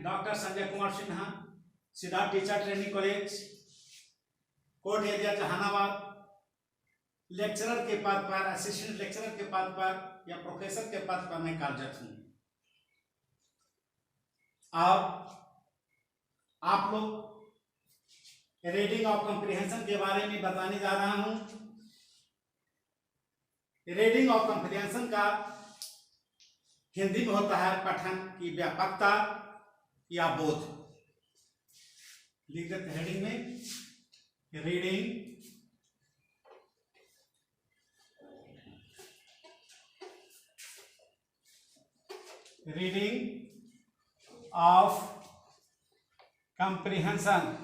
Doctor Sanjay Kumar Sinha, Siddharth teacher training college, court area Jahanabad, lecturer के पद पर, असिस्टेंट लेक्चरर के पद पर या प्रोफेसर के पद पर मैं कार्यरत हूँ। और आप लोग रीडिंग ऑफ कॉम्प्रिहेंशन के बारे में बताने जा रहा हूँ। रीडिंग ऑफ कॉम्प्रिहेंशन का हिंदी में होता है पठन की व्यापकता या बोध। लिख देते हेडिंग में, रीडिंग ऑफ कॉम्प्रिहेंशन।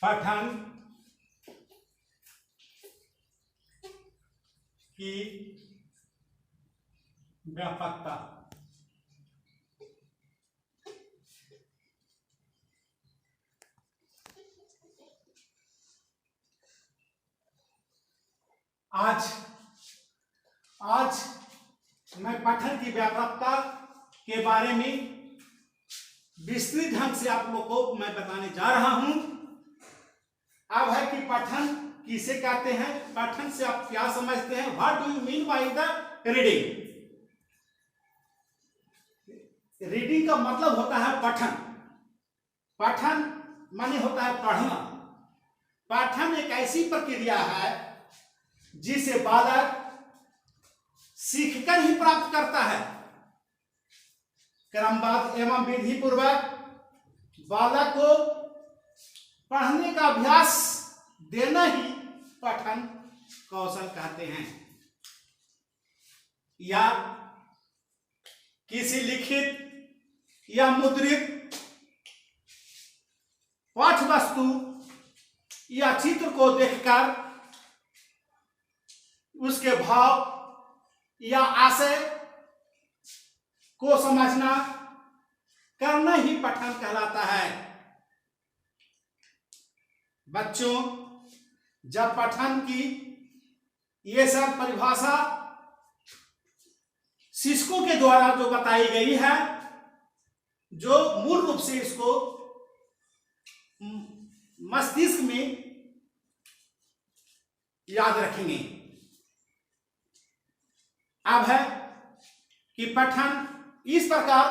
पठन की व्यापकता। आज मैं पठन की व्यापकता के बारे में विस्तृत ढंग से आप लोगों को मैं बताने जा रहा हूं। अब है कि पठन किसे कहते हैं, पठन से आप क्या समझते हैं, what do you mean by the reading. Reading का मतलब होता है पठन। पठन माने होता है पढ़ना। पठन एक ऐसी प्रक्रिया है जिसे बालक सीखकर ही प्राप्त करता है। क्रमबद्ध एवं विधि पूर्वक बालक को पढ़ने का अभ्यास देना ही पठन कौशल कहते हैं। या किसी लिखित या मुद्रित पाठ्य वस्तु या चित्र को देखकर उसके भाव या आशय को समझना करना ही पठन कहलाता है। बच्चों, जब पठन की ये सब परिभाषा शिक्षकों के द्वारा जो बताई गई है, जो मूल रूप से इसको मस्तिष्क में याद रखेंगे। अब है कि पठन इस प्रकार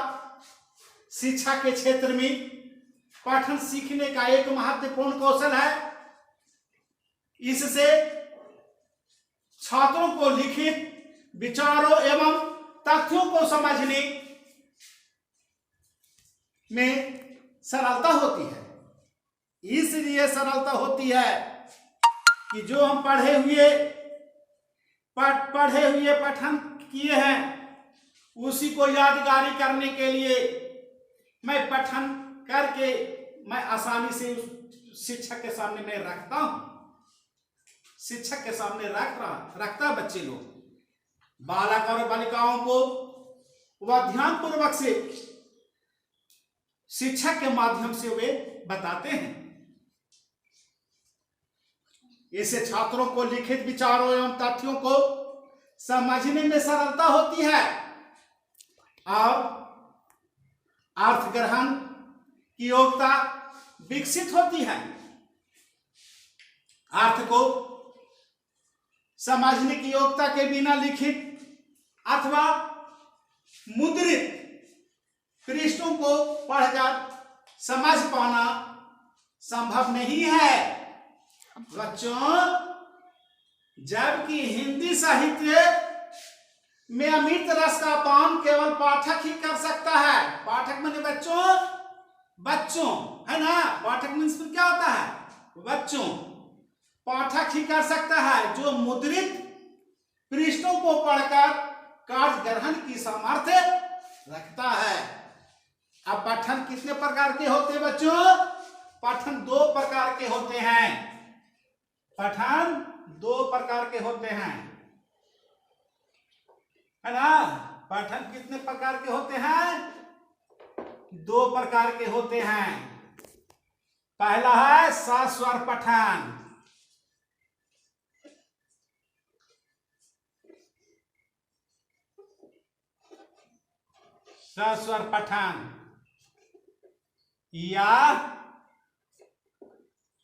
शिक्षा के क्षेत्र में पठन सीखने का एक महत्वपूर्ण कौशल है। इससे छात्रों को लिखित विचारों एवं तथ्यों को समझने में सरलता होती है। इसलिए सरलता होती है कि जो हम पढ़े हुए पठन किए हैं उसी को यादगारी करने के लिए मैं पठन करके मैं आसानी से शिक्षक के सामने मैं रखता हूं। शिक्षक के सामने रखता बच्चे लोग, बालक और बालिकाओं को वह ध्यान पूर्वक से शिक्षक के माध्यम से वे बताते हैं। इससे छात्रों को लिखित विचारों एवं तथ्यों को समझने में सरलता होती है और अर्थ ग्रहण की योग्यता विकसित होती है। अर्थ को समझने की योग्यता के बिना लिखित अथवा मुद्रित पृष्ठों को पढ़कर समझ पाना संभव नहीं है। बच्चों, जबकि हिंदी साहित्य में अमृत रस का पान केवल पाठक ही कर सकता है। पाठक माने बच्चों है ना। पाठक मीन्स क्या होता है, बच्चों। पाठक ही कर सकता है जो मुद्रित पृष्ठों को पढ़कर कार्य ग्रहण की सामर्थ्य रखता है। अब पठन कितने प्रकार के होते हैं बच्चों? पठन दो प्रकार के होते हैं। पठन दो प्रकार के होते हैं, है ना। पठन कितने प्रकार के होते हैं? दो प्रकार के होते हैं। पहला है सस्वर पठन। सस्वर पठन या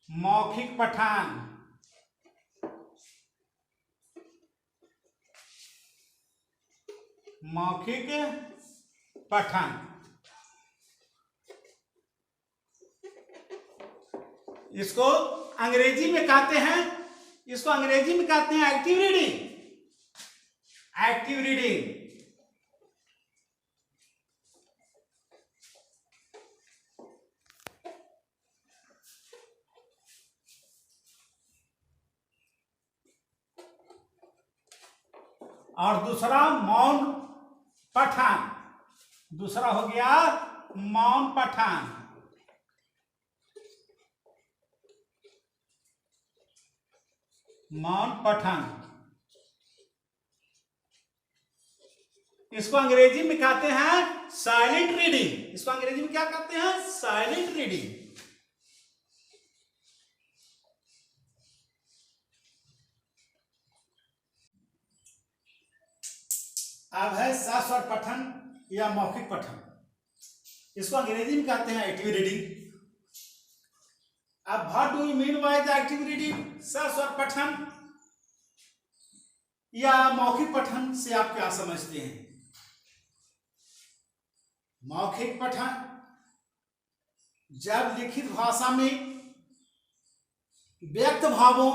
मौखिक पठन। मौखिक पठन इसको अंग्रेजी में कहते हैं, एक्टिव रीडिंग। एक्टिव रीडिंग और दूसरा मौन पठन। दूसरा हो गया मौन पठन। मौन पठन इसको अंग्रेजी में कहते हैं साइलेंट रीडिंग। इसको अंग्रेजी में क्या कहते हैं? Silent reading. अब है सस्वर पठन या मौखिक पठन। इसको अंग्रेजी में कहते हैं एक्टिव रीडिंग। अब what do you mean by the active reading? सस्वर पठन या मौखिक पठन से आप क्या समझते हैं? मौखिक पठन जब लिखित भाषा में व्यक्त भावों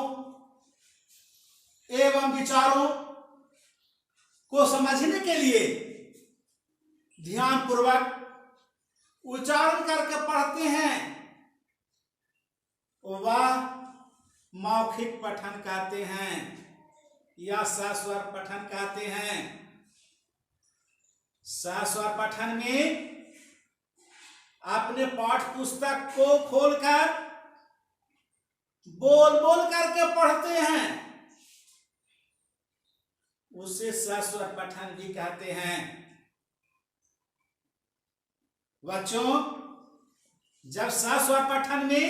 एवं विचारों को समझने के लिए ध्यान पूर्वक उच्चारण करके पढ़ते हैं, वह मौखिक पठन कहते हैं या सस्वर पठन कहते हैं। सस्वर पठन में अपने पाठ्य पुस्तक को खोलकर बोल बोल करके पढ़ते हैं, उसे सस्वर पठन भी कहते हैं। बच्चों, जब सस्वर पठन में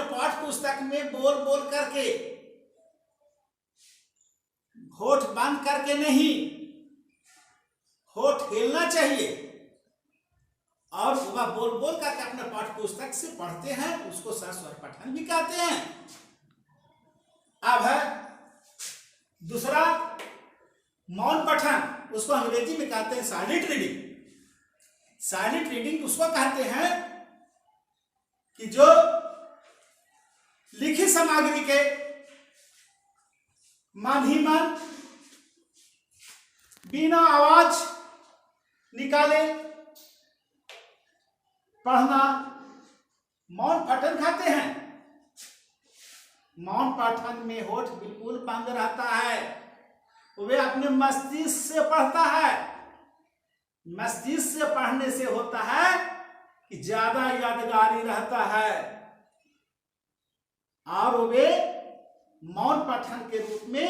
पाठ्य पुस्तक में बोल बोल करके होठ बंद करके नहीं, होठ हिलना चाहिए और वह बोल बोल करके अपने पाठ्य पुस्तक से पढ़ते हैं, उसको सस्वर पठन भी कहते हैं। अब है दूसरा मौन पठन, उसको अंग्रेजी में कहते हैं साइलेंट रीडिंग। साइलेंट रीडिंग उसको कहते हैं कि जो लिखित सामग्री के मन ही मन बिना आवाज निकाले पढ़ना मौन पठन कहते हैं। मौन पठन में होठ बिल्कुल बंद रहता है, वे अपने मस्तिष्क से पढ़ता है। मस्तिष्क से पढ़ने से होता है कि ज्यादा यादगारी रहता है और वे मौन पठन के रूप में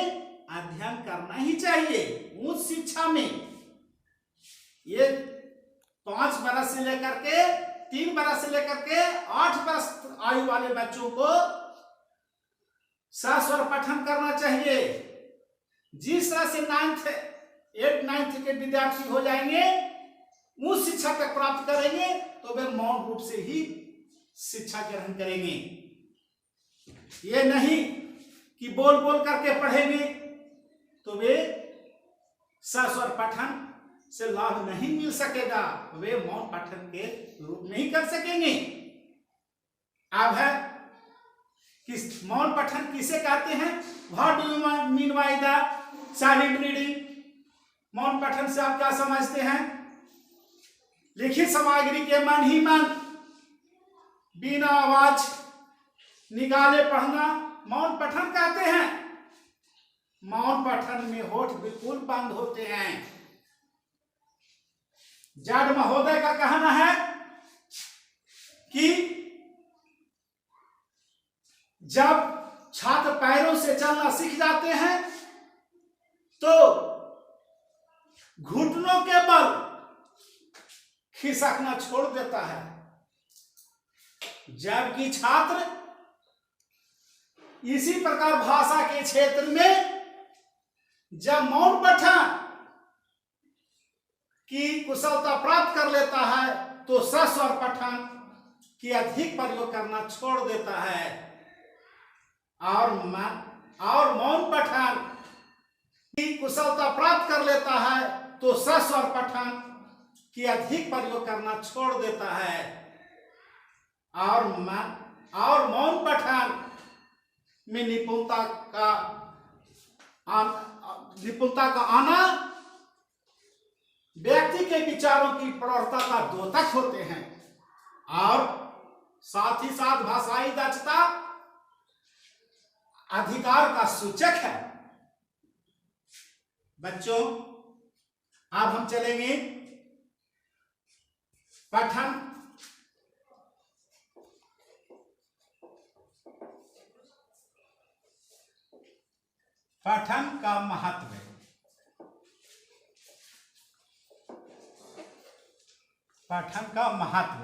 अध्ययन करना ही चाहिए। उच्च शिक्षा में ये 5 बरस से लेकर के 3 बरस से लेकर के 8 वर्ष आयु वाले बच्चों को सस्वर पठन करना चाहिए। जिस तरह से 8th 9th के विद्यार्थी हो जाएंगे, उच्च शिक्षा तक प्राप्त करेंगे, तो वे मौन रूप से ही शिक्षा ग्रहण करेंगे। ये नहीं कि बोल बोल करके पढ़ेंगे तो वे सस्वर पठन से लाभ नहीं मिल सकेगा, वे मौन पठन के रूप नहीं कर सकेंगे। अब है कि मौन पठन किसे कहते हैं? What do you mean by the silent reading? मौन पठन से आप क्या समझते हैं? लिखित सामग्री के मन ही मन बिना आवाज निकाले पढ़ना मौन पठन कहते हैं। मौन पठन में होठ बिल्कुल बंद होते हैं। जाट महोदय का कहना है कि जब छात्र पैरों से चलना सीख जाते हैं तो घुटनों के बल खिसकना छोड़ देता है, जबकि छात्र इसी प्रकार भाषा के क्षेत्र में जब मौन पठन की कुशलता प्राप्त कर लेता है तो सस्वर पठन की अधिक प्रयोग करना छोड़ देता है और मौन पठन की कुशलता प्राप्त कर लेता है तो सस्वर पठन की अधिक प्रयोग करना छोड़ देता है और मौन पठन में निपुणता का आना व्यक्ति के विचारों की प्रौढ़ता का द्योतक होते हैं और साथ ही साथ भाषाई दक्षता अधिकार का सूचक है। बच्चों, अब हम चलेंगे पठन का महत्व। पठन का महत्व,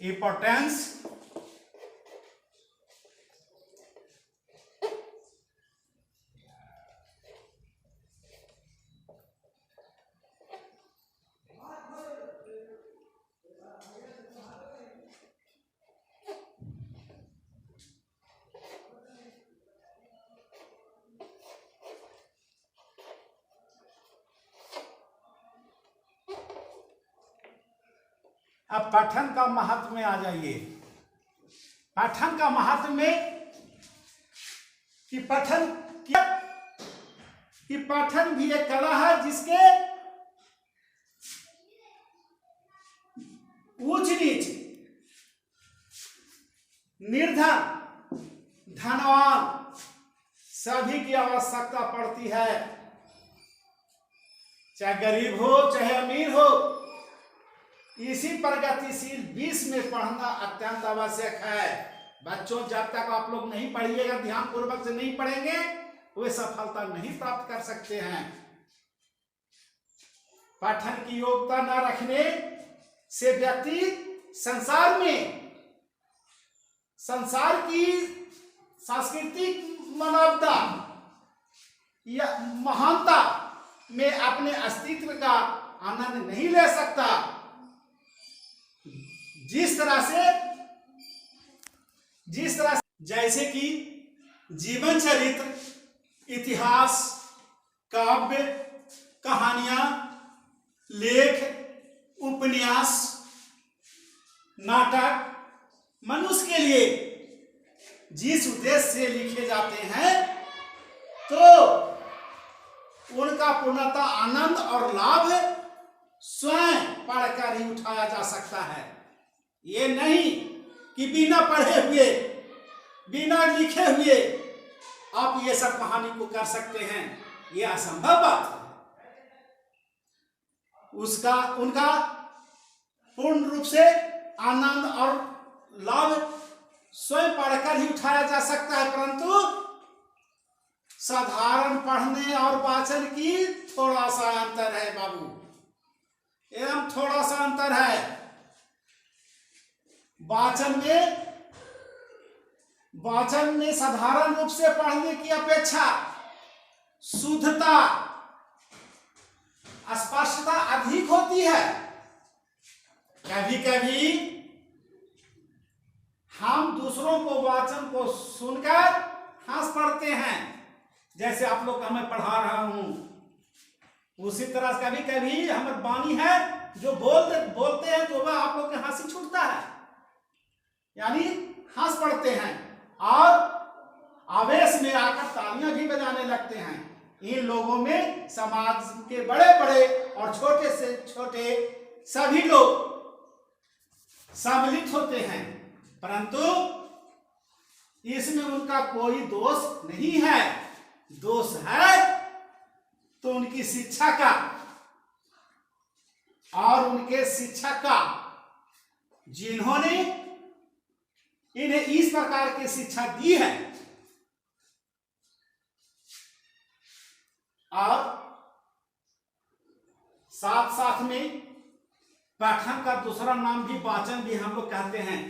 इंपॉर्टेंस। अब पठन का महत्व में आ जाइए। पठन का महत्व में कि पठन भी एक कला है जिसके उच्च नीच, निर्धन, धनवान सभी की आवश्यकता पड़ती है, चाहे गरीब हो चाहे अमीर हो। इसी प्रगतिशील विश्व में पढ़ना अत्यंत आवश्यक है। बच्चों, जब तक आप लोग नहीं पढ़िएगा, ध्यान पूर्वक से नहीं पढ़ेंगे, वे सफलता नहीं प्राप्त कर सकते हैं। पठन की योग्यता न रखने से व्यक्ति संसार की सांस्कृतिक मानवता या महानता में अपने अस्तित्व का आनंद नहीं ले सकता। जिस तरह से जैसे कि जीवन चरित्र, इतिहास, काव्य, कहानियां, लेख, उपन्यास, नाटक मनुष्य के लिए जिस उद्देश्य से लिखे जाते हैं तो उनका पूर्णतः आनंद और लाभ स्वयं पढ़कर ही उठाया जा सकता है। ये नहीं कि बिना पढ़े हुए, बिना लिखे हुए आप ये सब कहानी को कर सकते हैं, ये असंभव बात है। उनका पूर्ण रूप से आनंद और लाभ स्वयं पढ़कर ही उठाया जा सकता है, परंतु साधारण पढ़ने और वाचन की थोड़ा सा अंतर है बाबू, एवं थोड़ा सा अंतर है। वाचन में साधारण रूप से पढ़ने की अपेक्षा शुद्धता, स्पष्टता अधिक होती है। कभी कभी हम दूसरों को वाचन को सुनकर हंस पढ़ते हैं, जैसे आप लोग हमें पढ़ा रहा हूं, उसी तरह कभी कभी हमारी वाणी है जो बोलते हैं तो वह आप लोग के हंसी छूटता है, यानी हंस पड़ते हैं और आवेश में आकर तालियां भी बजाने लगते हैं। इन लोगों में समाज के बड़े बड़े और छोटे से छोटे सभी लोग सम्मिलित होते हैं, परंतु इसमें उनका कोई दोष नहीं है। दोष है तो उनकी शिक्षा का और उनके शिक्षक का, जिन्होंने इन्हें इस प्रकार की शिक्षा दी है। और साथ साथ में पठन का दूसरा नाम भी वाचन भी हम लोग कहते हैं।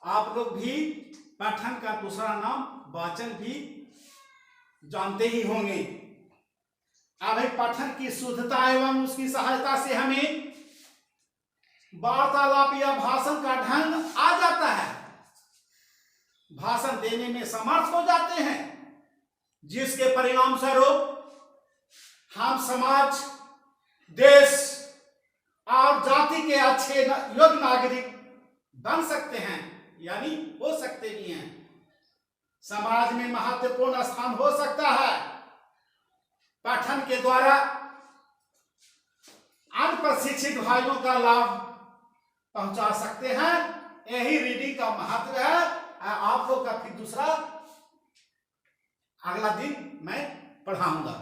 आप लोग भी पठन का दूसरा नाम वाचन भी जानते ही होंगे। अब पठन की शुद्धता एवं उसकी सहायता से हमें वार्तालाप या भाषण का ढंग आ जाता है, भाषण देने में समर्थ हो जाते हैं, जिसके परिणाम स्वरूप हम समाज, देश और जाति के अच्छे योग्य नागरिक बन सकते हैं, यानी हो सकते भी हैं। समाज में महत्वपूर्ण स्थान हो सकता है। पठन के द्वारा अनप्रशिक्षित भाइयों का लाभ पहुंचा सकते हैं। यही रीडिंग का महत्व है। आप लोग का फिर दूसरा अगला दिन मैं पढ़ाऊंगा।